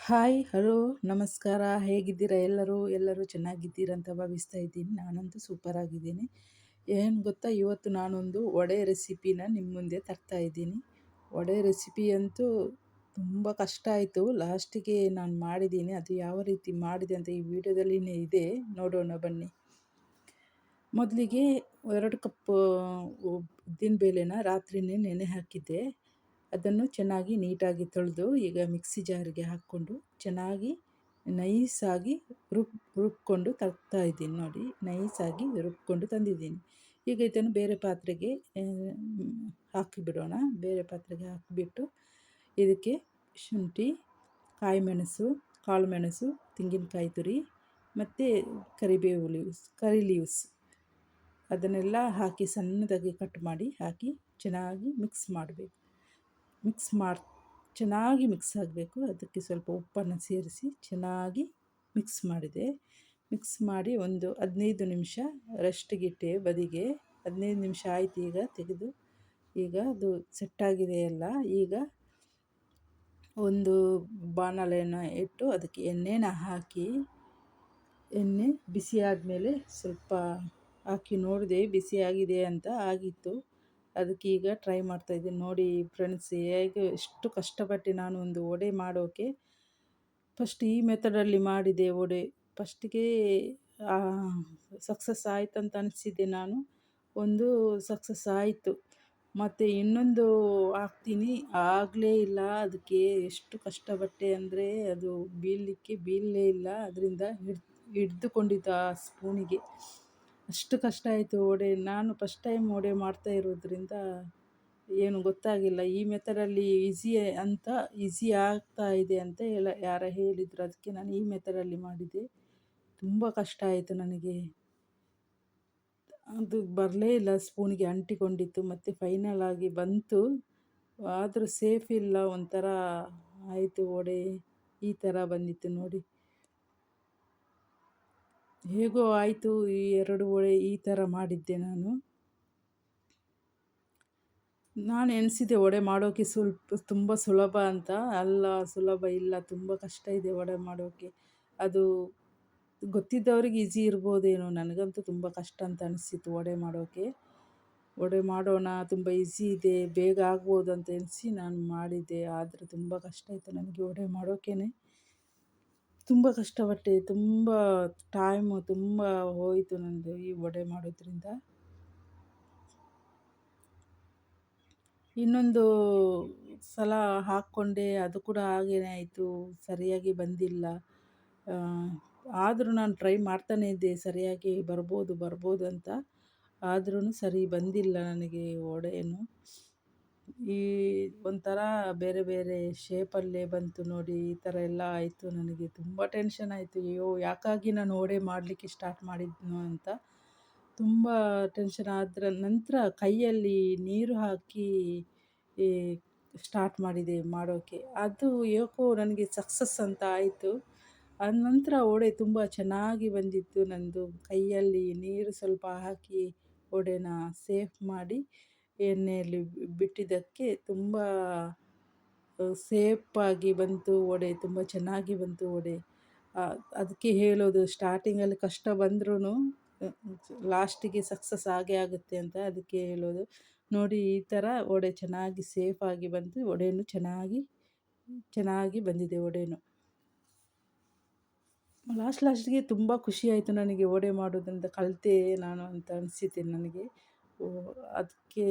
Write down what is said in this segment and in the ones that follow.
Hi, hello, ನಮಸ್ಕಾರ. ಹೇಗಿದ್ದೀರಾ ಎಲ್ಲರೂ? ಎಲ್ಲರೂ ಚೆನ್ನಾಗಿದ್ದೀರಂತ ಭಾವಿಸ್ತಾ ಇದ್ದೀನಿ. ನಾನಂತೂ ಸೂಪರ್ ಆಗಿದ್ದೀನಿ. ಏನು ಗೊತ್ತಾ, ಇವತ್ತು ನಾನೊಂದು ವಡೆ ರೆಸಿಪಿನ ನಿಮ್ಮ ಮುಂದೆ ತರ್ತಾ ಇದ್ದೀನಿ. ವಡೆ ರೆಸಿಪಿ ಅಂತೂ ತುಂಬ ಕಷ್ಟ ಆಯಿತು. ಲಾಸ್ಟಿಗೆ ನಾನು ಮಾಡಿದ್ದೀನಿ. ಅದು ಯಾವ ರೀತಿ ಮಾಡಿದೆ ಅಂತ ಈ ವಿಡಿಯೋದಲ್ಲಿನೇ ಇದೆ, ನೋಡೋಣ ಬನ್ನಿ. ಮೊದಲಿಗೆ 2 ಕಪ್ ಉದ್ದಿನಬೇಳೆನ ರಾತ್ರಿನೇ ನೆನೆ ಹಾಕಿದ್ದೆ. ಅದನ್ನು ಚೆನ್ನಾಗಿ ನೀಟಾಗಿ ತೊಳೆದು ಈಗ ಮಿಕ್ಸಿ ಜಾರಿಗೆ ಹಾಕ್ಕೊಂಡು ಚೆನ್ನಾಗಿ ನೈಸಾಗಿ ರುಬ್ಕೊಂಡು ತರ್ತಾ ಇದ್ದೀನಿ. ನೋಡಿ, ನೈಸಾಗಿ ರುಬ್ಕೊಂಡು ತಂದಿದ್ದೀನಿ. ಈಗ ಇದನ್ನು ಬೇರೆ ಪಾತ್ರೆಗೆ ಹಾಕಿಬಿಡೋಣ. ಬೇರೆ ಪಾತ್ರೆಗೆ ಹಾಕಿಬಿಟ್ಟು ಇದಕ್ಕೆ ಶುಂಠಿ, ಕಾಯಿಮೆಣಸು, ಕಾಳುಮೆಣಸು, ತೆಂಗಿನಕಾಯಿ ತುರಿ ಮತ್ತು ಕರಿ ಲೀವ್ಸ್ ಅದನ್ನೆಲ್ಲ ಹಾಕಿ ಸಣ್ಣದಾಗಿ ಕಟ್ ಮಾಡಿ ಹಾಕಿ ಚೆನ್ನಾಗಿ ಮಿಕ್ಸ್ ಮಾಡಬೇಕು. ಚೆನ್ನಾಗಿ ಮಿಕ್ಸ್ ಆಗಬೇಕು. ಅದಕ್ಕೆ ಸ್ವಲ್ಪ ಉಪ್ಪನ್ನು ಸೇರಿಸಿ ಚೆನ್ನಾಗಿ ಮಿಕ್ಸ್ ಮಾಡಿದೆ. ಮಿಕ್ಸ್ ಮಾಡಿ ಒಂದು 15 ನಿಮಿಷ ರೆಸ್ಟಿಗಿಟ್ಟೆ ಬದಿಗೆ. 15 ನಿಮಿಷ ಆಯಿತು. ಈಗ ತೆಗೆದು ಈಗ ಅದು ಸೆಟ್ಟಾಗಿದೆ ಎಲ್ಲ. ಈಗ ಒಂದು ಬಾಣಲೆನ ಇಟ್ಟು ಅದಕ್ಕೆ ಎಣ್ಣೆನ ಹಾಕಿ, ಎಣ್ಣೆ ಬಿಸಿ ಆದಮೇಲೆ ಸ್ವಲ್ಪ ಹಾಕಿ ನೋಡಿದೆ, ಬಿಸಿಯಾಗಿದೆ ಅಂತ ಆಗಿತ್ತು. ಅದಕ್ಕೆ ಈಗ ಟ್ರೈ ಮಾಡ್ತಾಯಿದ್ದೀನಿ. ನೋಡಿ ಫ್ರೆಂಡ್ಸ್, ಎಷ್ಟು ಕಷ್ಟಪಟ್ಟು ನಾನು ಒಂದು ವಡೆ ಮಾಡೋಕ್ಕೆ ಫಸ್ಟ್ ಈ ಮೆಥಡಲ್ಲಿ ಮಾಡಿದೆ ವಡೆ. ಫಸ್ಟಿಗೆ ಸಕ್ಸಸ್ ಆಯ್ತಂತ ಅನಿಸಿದೆ. ನಾನು ಒಂದು ಸಕ್ಸಸ್ ಆಯಿತು. ಮತ್ತು ಇನ್ನೊಂದು ಹಾಕ್ತೀನಿ, ಆಗಲೇ ಇಲ್ಲ. ಅದಕ್ಕೆ ಎಷ್ಟು ಕಷ್ಟಪಟ್ಟೆ ಅಂದರೆ ಅದು ಬೀಳಲೇ ಇಲ್ಲ. ಅದರಿಂದ ಹಿಡಿದುಕೊಂಡಿತ್ತು ಆ ಸ್ಪೂನಿಗೆ. ಅಷ್ಟು ಕಷ್ಟ ಆಯಿತು ವಡೆ. ನಾನು ಫಸ್ಟ್ ಟೈಮ್ ವಡೆ ಮಾಡ್ತಾ ಇರೋದ್ರಿಂದ ಏನು ಗೊತ್ತಾಗಿಲ್ಲ. ಈ ಮೆಥಡಲ್ಲಿ ಈಸಿ ಆಗ್ತಾ ಇದೆ ಅಂತ ಯಾರೋ ಹೇಳಿದರು. ಅದಕ್ಕೆ ನಾನು ಈ ಮೆಥಡಲ್ಲಿ ಮಾಡಿದೆ. ತುಂಬ ಕಷ್ಟ ಆಯಿತು ನನಗೆ. ಅದು ಬರಲೇ ಇಲ್ಲ, ಸ್ಪೂನಿಗೆ ಅಂಟಿಕೊಂಡಿತ್ತು. ಮತ್ತು ಫೈನಲ್ ಆಗಿ ಬಂತು, ಆದರೂ ಸೇಫ್ ಇಲ್ಲ. ಒಂಥರ ಆಯಿತು ವಡೆ. ಈ ಥರ ಬಂದಿತ್ತು ನೋಡಿ. ಹೇಗೋ ಆಯಿತು. ಈ 2 ವಡೆ ಈ ಥರ ಮಾಡಿದ್ದೆ ನಾನು. ಎಣಿಸಿದೆ ವಡೆ ಮಾಡೋಕ್ಕೆ ತುಂಬ ಸುಲಭ ಅಂತ. ಅಲ್ಲ, ಸುಲಭ ಇಲ್ಲ, ತುಂಬ ಕಷ್ಟ ಇದೆ ವಡೆ ಮಾಡೋಕ್ಕೆ. ಅದು ಗೊತ್ತಿದ್ದವ್ರಿಗೆ ಈಸಿ ಇರ್ಬೋದೇನೋ. ನನಗಂತೂ ತುಂಬ ಕಷ್ಟ ಅಂತ ಅನಿಸಿತು ವಡೆ ಮಾಡೋಕ್ಕೆ. ವಡೆ ಮಾಡೋಣ, ತುಂಬ ಈಸಿ ಇದೆ, ಬೇಗ ಆಗ್ಬೋದು ಅಂತ ಎಣಿಸಿ ನಾನು ಮಾಡಿದ್ದೆ. ಆದರೆ ತುಂಬ ಕಷ್ಟ ಆಯಿತು ನನಗೆ ವಡೆ ಮಾಡೋಕ್ಕೇ. ತುಂಬ ಕಷ್ಟಪಟ್ಟೆ. ತುಂಬ ಟೈಮು ತುಂಬ ಹೋಯಿತು ನನ್ನದು ಈ ವಡೆ ಮಾಡೋದ್ರಿಂದ. ಇನ್ನೊಂದು ಸಲ ಹಾಕ್ಕೊಂಡೆ, ಅದು ಕೂಡ ಹಾಗೇನೆ ಆಯಿತು. ಸರಿಯಾಗಿ ಬಂದಿಲ್ಲ. ಆದರೂ ನಾನು ಟ್ರೈ ಮಾಡ್ತಾನೇ ಇದ್ದೆ, ಸರಿಯಾಗಿ ಬರ್ಬೋದು ಅಂತ. ಆದ್ರೂ ಸರಿ ಬಂದಿಲ್ಲ ನನಗೆ ವಡೆಯನ್ನು. ಈ ಒಂಥರ ಬೇರೆ ಬೇರೆ ಶೇಪಲ್ಲೇ ಬಂತು ನೋಡಿ. ಈ ಥರ ಎಲ್ಲ ಆಯಿತು. ನನಗೆ ತುಂಬ ಟೆನ್ಷನ್ ಆಯಿತು. ಅಯ್ಯೋ, ಯಾಕಾಗಿ ನಾನು ವಡೆ ಮಾಡಲಿಕ್ಕೆ ಸ್ಟಾರ್ಟ್ ಮಾಡಿದ್ನೋ ಅಂತ ತುಂಬ ಟೆನ್ಷನ್. ಅದರ ನಂತರ ಕೈಯಲ್ಲಿ ನೀರು ಹಾಕಿ ಸ್ಟಾರ್ಟ್ ಮಾಡಿದೆ ಮಾಡೋಕ್ಕೆ. ಅದು ಏಕೋ ನನಗೆ ಸಕ್ಸಸ್ ಅಂತ ಆಯಿತು. ಆದ ನಂತರ ವಡೆ ತುಂಬ ಚೆನ್ನಾಗಿ ಬಂದಿತ್ತು. ನನ್ನದು ಕೈಯಲ್ಲಿ ನೀರು ಸ್ವಲ್ಪ ಹಾಕಿ ವಡೆನ ಸೇಫ್ ಮಾಡಿ ಎಣ್ಣೆಯಲ್ಲಿ ಬಿಟ್ಟಿದ್ದಕ್ಕೆ ತುಂಬ ಸೇಫಾಗಿ ಬಂತು ವಡೆ. ತುಂಬ ಚೆನ್ನಾಗಿ ಬಂತು ವಡೆ. ಅದಕ್ಕೆ ಹೇಳೋದು, ಸ್ಟಾರ್ಟಿಂಗಲ್ಲಿ ಕಷ್ಟ ಬಂದ್ರೂ ಲಾಸ್ಟಿಗೆ ಸಕ್ಸಸ್ ಆಗೇ ಆಗುತ್ತೆ ಅಂತ. ಅದಕ್ಕೆ ಹೇಳೋದು. ನೋಡಿ, ಈ ಥರ ವಡೆ ಚೆನ್ನಾಗಿ ಸೇಫಾಗಿ ಬಂತು. ವಡೆನೂ ಚೆನ್ನಾಗಿ ಬಂದಿದೆ ವಡೆನೂ. ಲಾಸ್ಟಿಗೆ ತುಂಬ ಖುಷಿಯಾಯಿತು ನನಗೆ ವಡೆ ಮಾಡೋದಂತ ಕಲಿತೆ ನಾನು ಅಂತ ಅನಿಸಿತು ನನಗೆ. ಅದಕ್ಕೆ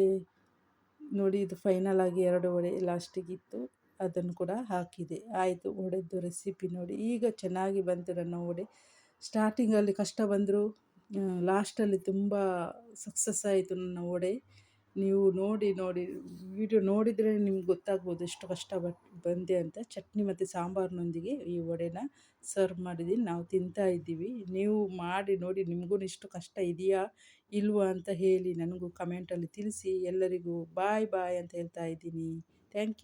ನೋಡಿ, ಇದು ಫೈನಲ್ ಆಗಿ 2 ವಡೆ ಲಾಸ್ಟಿಗಿತ್ತು. ಅದನ್ನು ಕೂಡ ಹಾಕಿದೆ. ಆಯಿತು ವಡೆದು ರೆಸಿಪಿ ನೋಡಿ. ಈಗ ಚೆನ್ನಾಗಿ ಬಂತು ನನ್ನ ವಡೆ. ಸ್ಟಾರ್ಟಿಂಗಲ್ಲಿ ಕಷ್ಟ ಬಂದರೂ ಲಾಸ್ಟಲ್ಲಿ ತುಂಬ ಸಕ್ಸಸ್ ಆಯಿತು ನನ್ನ ವಡೆ. ನೀವು ನೋಡಿ ವಿಡಿಯೋ ನೋಡಿದರೆ ನಿಮ್ಗೆ ಗೊತ್ತಾಗ್ಬೋದು ಎಷ್ಟು ಬಂದೆ ಅಂತ. ಚಟ್ನಿ ಮತ್ತು ಸಾಂಬಾರಿನೊಂದಿಗೆ ಈ ವಡೆನ ಸರ್ವ್ ಮಾಡಿದ್ದೀನಿ. ನಾವು ತಿಂತಾ ಇದ್ದೀವಿ. ನೀವು ಮಾಡಿ ನೋಡಿ. ನಿಮಗೂ ಇಷ್ಟು ಕಷ್ಟ ಇದೆಯಾ ಇಲ್ವಾ ಅಂತ ಹೇಳಿ ನನಗೂ ಕಮೆಂಟಲ್ಲಿ ತಿಳಿಸಿ. ಎಲ್ಲರಿಗೂ ಬಾಯ್ ಅಂತ ಹೇಳ್ತಾ ಇದ್ದೀನಿ. Thank you.